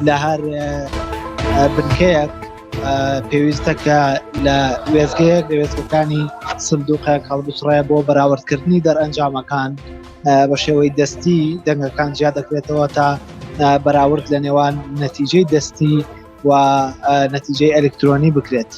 لە هەر بنکەیەک پێویستە کە لە وێزگەیەک لە وێزگەکانی سندوقەکە هەڵبچڕێ بۆ بەراوردکردنی دەرئەنجامەکان بە شێوەی دەستی دەنگەکان جیا دەکرێتەوە تا بەراورد لە نێوان نەتیجەی دەستی و نەتیجەی ئەلکترۆنی بکرێت.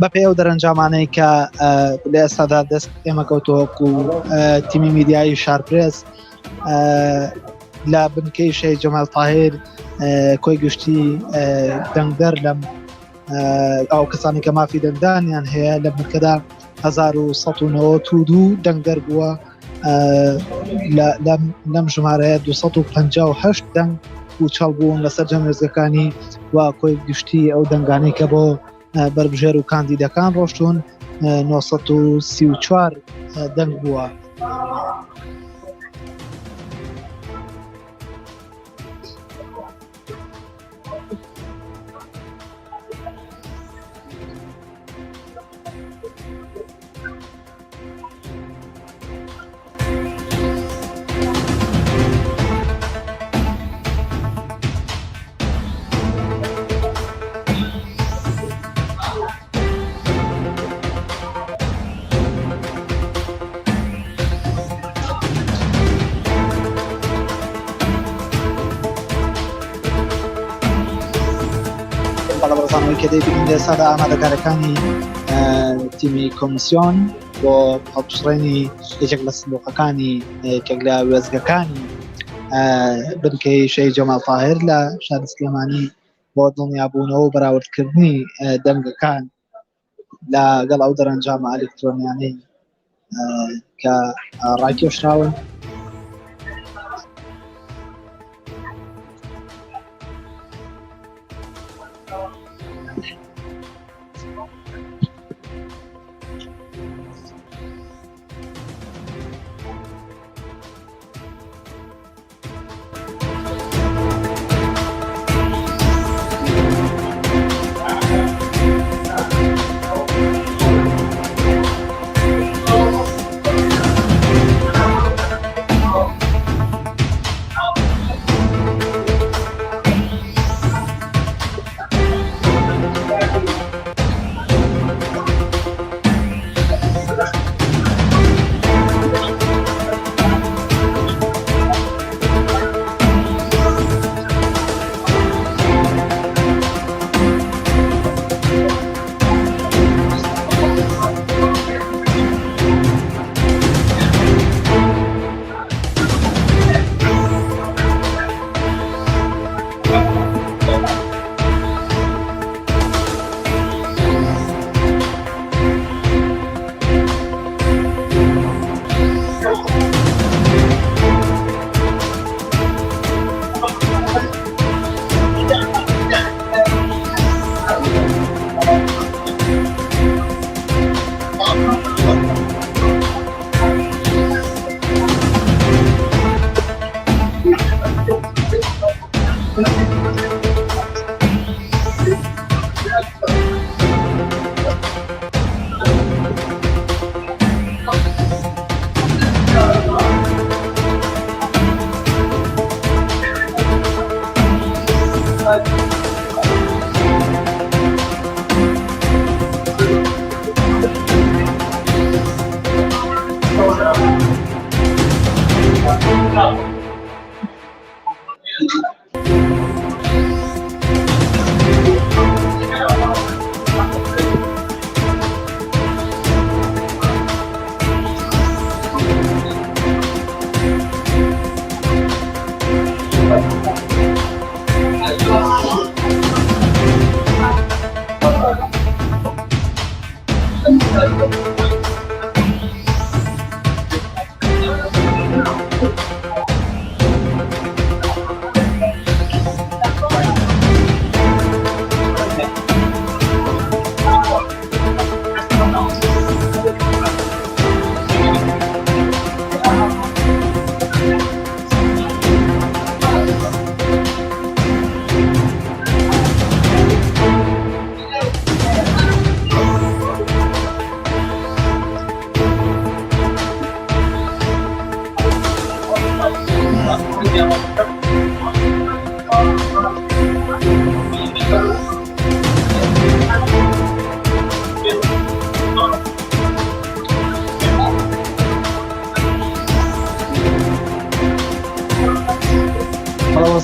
بەپێ ئەو دەرەنجامانەی کە لە ئێستادا دەست ئێمە کەوتووەکو تیمی میدیایی شارپرێس لە بنکەی شەی جەمال تاهیر کۆی گشتی دەنگدەر لەم ئەو کەسانی کە مافی دەنگدانیان هەیە لە بنکەدا 1992 دەنگدەر بووە لەم ژمارەیە 258 دەنگ و چاڵ بوون لەسەر جەمێزگەکانی و کۆی گشتی ئەو دەنگانی کە بۆ بربژێر و کاندیدەکان ڕۆشتون 934 دەنگ بووە. کە دەیبین لە سادا ئامادەکارەکانی تیمی کۆمیسیۆن بۆ هەڵبچڕێنی یەکێک لە سندوقەکانی یەکێک لە وێزگەکانی بنکەی شەی جەمال تاهیر لە شاری سلێمانی بۆ دڵنیابوونەوە و بەراوردکردنی دەنگەکان لەگەڵ ئەو دەرەنجامە ئەلکترۆنیانەی کە ڕاکێشراون.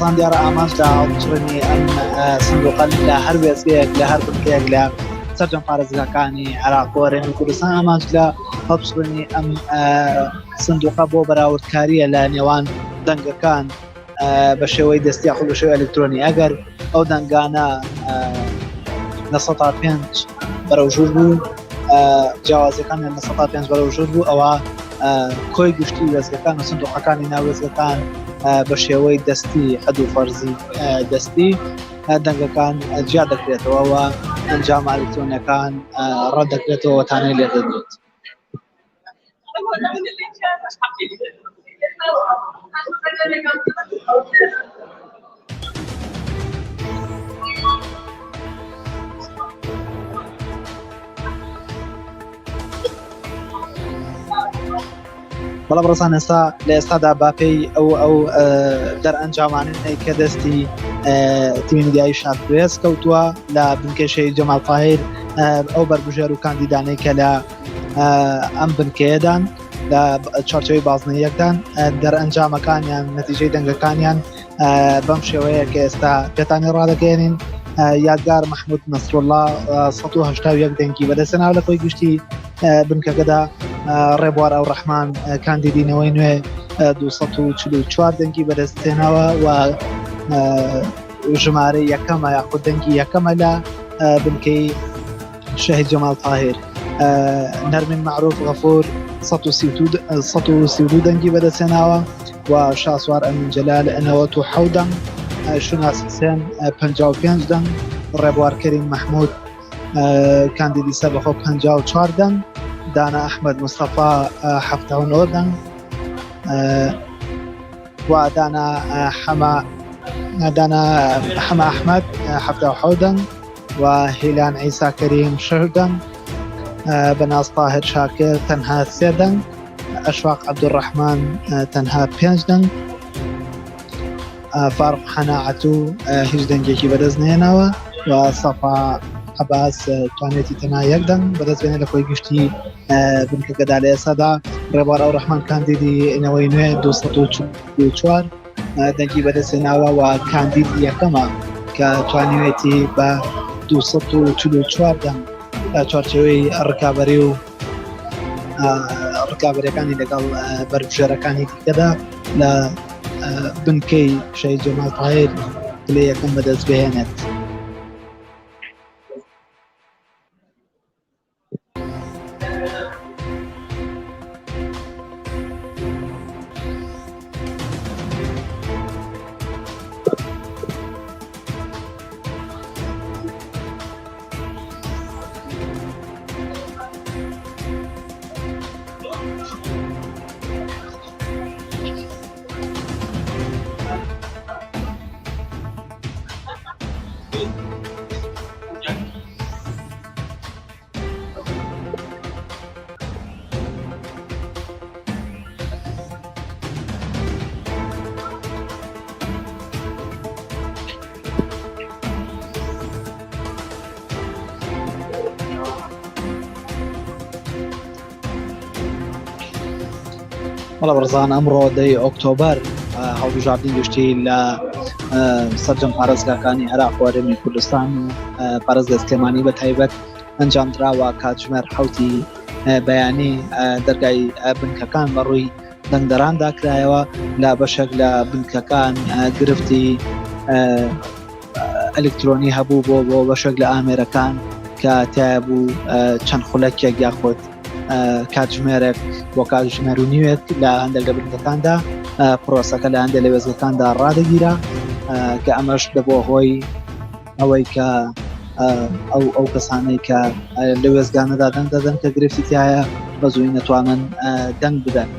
بەڵەبڕسان دیارە ئامانج لە هەڵدەپچرنی ئەم سندوقە لە هەر وێستگەیەک لە هەر بنکەیەک لە سەرجەم پارێزگاکانی عێراق و هەرێمی کوردستان ئامانج لە هەڵدەپچرنی ئەم سندوقە بۆ بەراوردکاریە لە نێوان دەنگەکان بە شێوەی دەستی یاخود بە شێوەی ئەلکترۆنی. ئەگەر ئەو دەنگانە لە 105 بەرەوژوور بوو جیاوازەکان لە 105 بەرەوژوور بوو ئەوە کۆی گشتی وێزگەکان و سندوقەکانی ناوێزگەکان بە شێوەی دەستی حەد و فەرزی دەستی دەنگەکان جیا دەکرێتەوە و ئەنجام ئەلکترۆنیەکان ڕەت دەکرێتەوە وەتانەی لێ دەدرێت. بەڵەبڕسان ئێستا لە ئێستادا باپەی ئەو دەرئەنجامانەی کە دەستی تیمی میدیایی شارپرێس کەوتووە لە بنکەشەی جەمال تاهیر ئەو بەربژێر و کاندیدانەی کە لە ئەم بنکەیەدان لە چارچەوەی بازنەیەکدان دەرئەنجامەکانیان نەتیجەی دەنگەکانیان بەم شێوەیە کە ئێستا پێتانی ڕادەکەێنین. یادگار محمود نەسرۆڵڵا 181 دەنگی بەدەستێناوە لە کۆی گشتی بنکەکەدا. ڕێبوار ئەوڕەحمان کاندیدینەوەی نوێ 244 دەنگی بەدەستێناوە و ژمارە یەکەمە یاخود دەنگی یەکەمە لە بنکەی شەهید جەمال تاهیر. نەرمین معروف غەفور 132 دەنگی بەدەستێناوە و شاسوار ئەمین جەلال 97 دەنگ. شوناس حسێن 55 دەنگ. ڕێبوار کەریم مەحموود کاندیدی سەربەخۆ 54 دەنگ. دانا ئەحمەد مستەفا 79 دەنگ و دانا حەما ئەحمەد 77 دەنگ و هیلان عیسا کەریم 6 دەنگ. بەناز تاهر شاکر تەنها 3 دەنگ. ئەشواق عەبدوڕەحمان تەنها 5 دەنگ. فارق حەناعەتوو هیچ دەنگێکی بەدەست نهێناوە و سەفا عەباس توانێتی تەنها 1 دەنگ بەدەستێنێت لە خۆی گشتی بنکەکەدا. لە ئێستادا ڕێبوار ئەوڕەحمان کاندیدینەوەی نوێ 244 دەنگی بەدەستێناوە و کاندیدی یەکەمە کە توانیوێتی بە 244 دەنگ چارچەوەی ڕکابەری و ڕکابەریەکانی لەگەڵ بەربژێرەکانی دیکەدا لە بنکەی شەهید جەمال تاهیر لێ یەکەم بەدەست بهێنێت. بەڵەبڕسان ئەمڕۆ 10 ئۆکتۆبەر هەڵبژاردنی گشتی لە سەرجەم پارێزگاکانی عێراق و هەرێمی کوردستان و پارێزگای سلێمانی بە تایبەت ئەنجامدراوە. کاتژمێر 7 بەیانی دەرگای بنکەکان بەڕووی دەنگدەراندا کرایەوە. لە بەشێک لە بنکەکان گرفتی ئەلکترۆنی هەبوو بۆ بەشێک لە ئامێرەکان کە تایە بوو چەند خولەکێک یاخۆت کاتژمێرێک بۆ کاتژمێر و نیوێت لە هەندێک لە بنکەکاندا پرۆسەکە لە هەندێک لە وێزگەکاندا ڕادەگیرا کە ئەمەش دەبۆ هۆی ئەوەی کە ئەو کەسانەی کە لە وێزگانەدا دەنگ دەدەن کە گرفتی تایە بە زووی نەتوانن دەنگ بدەن.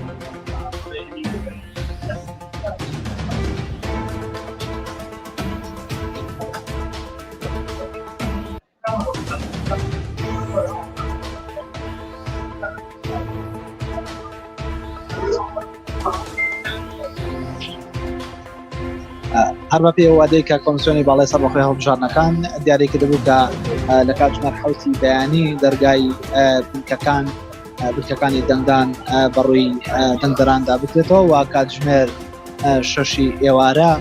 هەر بە پێی وادەی کە کۆمیسیۆنی باڵای سەربەخۆی هەڵبژاردنەکان دیاری کردبوو کە لە کاتژمێر 7 بەیانی دەرگای بنکەکانی دەنگدان بەڕووی دەنگدەراندا بکرێتەوە و کاتژمێر 6 ئێوارە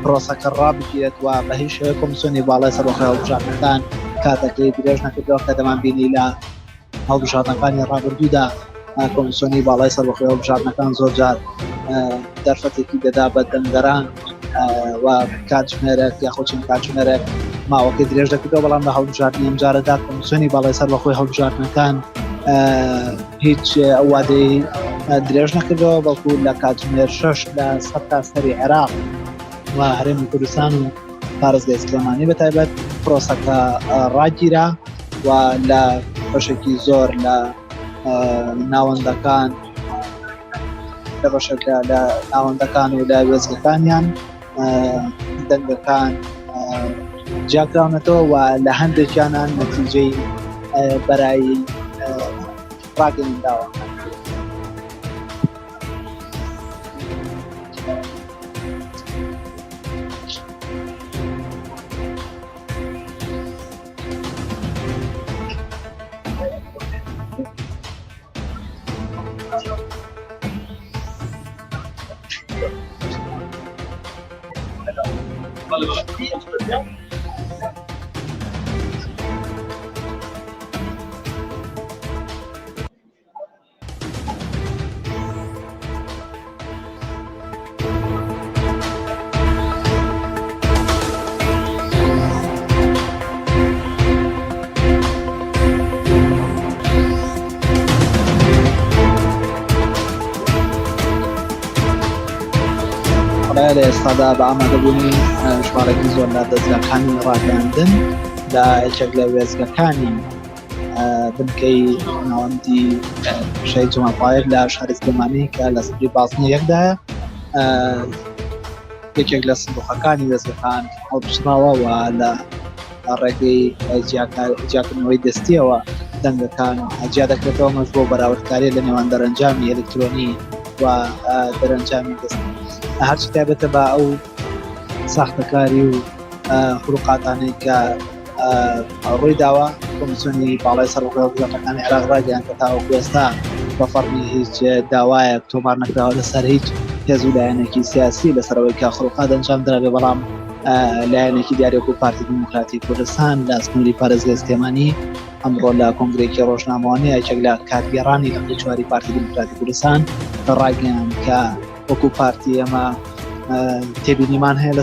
پرۆسەکە ڕابگیرێت و بە هیچ شێوەیە کۆمیسیۆنی باڵای سەربەخۆی هەڵبژاردنەکان کاتەکەی درێژ نەکردەوە کە دەمانبینی لە هەڵبژاردنەکانی ڕابردوودا کۆمیسیۆنی باڵای سەربەخۆی هەڵبژاردنەکان زۆر جار دەرفەتێکی دەدا بە دەنگدەران و کاتژمێرێک یاخۆ چەند کاتژمێرێک ماوەکەی درێژ دەکردەوە، بەڵام لە هەڵبژاردننی ئەم جارەدا کۆمیسیۆنی باڵای سەربەخۆی هەڵبژاردنەکان هیچ ئەو وادەی درێژ نەکردەوە، بەڵکو لە کاتژمێر 6 لە سەر تاسەری عێراق و هەرێمی کوردستان و پارێزگای سلێمانی بەتایبەت پرۆسەکە ڕاگیرا و لە بەشێکی زۆر لە ناوەندەکان لە بەشەکە لە ناوەندەکان و لە وێستگەکانیان دەنگەکان جیاکراونەتەوە و لە هەندێکیانان نەتیجەی بەرایی ڕاگەیانداوە. لە ئێستادا بە ئامادەبوونی ژمارەی زۆر لە دەستگاکانی ڕاگەاندن لە یەکێک لە وێستگەکانی بنکەی ناوەندی شەی جوماپایەک لە شاری سلێمانی کە لە سەدری بازنە یەکدایە یەکێک لە سندوقەکانی وێستگەکان هەڵبژراوە و لە ڕێگەی جیاکردنەوەی دەستیەوە دەنگەکان جیا دەکرێتەوە مەش بۆ بەراوردکاری لە نێوان دەرەنجامی ئەلکترۆنی و دەرەنجامی دەستی هەرچی تایبەتە بە ئەو ساختەکاری و خولوقاتانەی کە ڕووی داوە کۆمیسیۆنی باڵای سەربەخۆی هەڵبژاردنەکانی عێراق ڕاگەیاند کە تاوەکو ئێستا بە فەرمی هیچ داوایەک تۆمار نەکراوە لەسەر هیچ هێز و لایەنێکی سیاسی لەسەرەوەی کە خولوقات ئەنجام درابێ، بەڵام لایەنێکی دیارێک و پارتی دیموکراتی کوردستان لە سنووری پارێزگای سلێمانی ئەمڕۆ لە کۆنگرێکی ڕۆژنامەوانی یەکێک لە کارگێڕانی لەقەی چواری پارتی دیموکراتی کوردستان ڕاگەیاند کە وەکو پارتی ئەمە تێبینیمان هەیە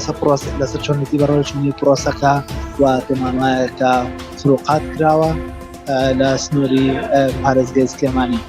لەسەر چۆنێتی بەڕێوەچوونی پرۆسەکە و پێمان وایە کە فروقات کراوە لە سنووری پارێزگای سلێمانی.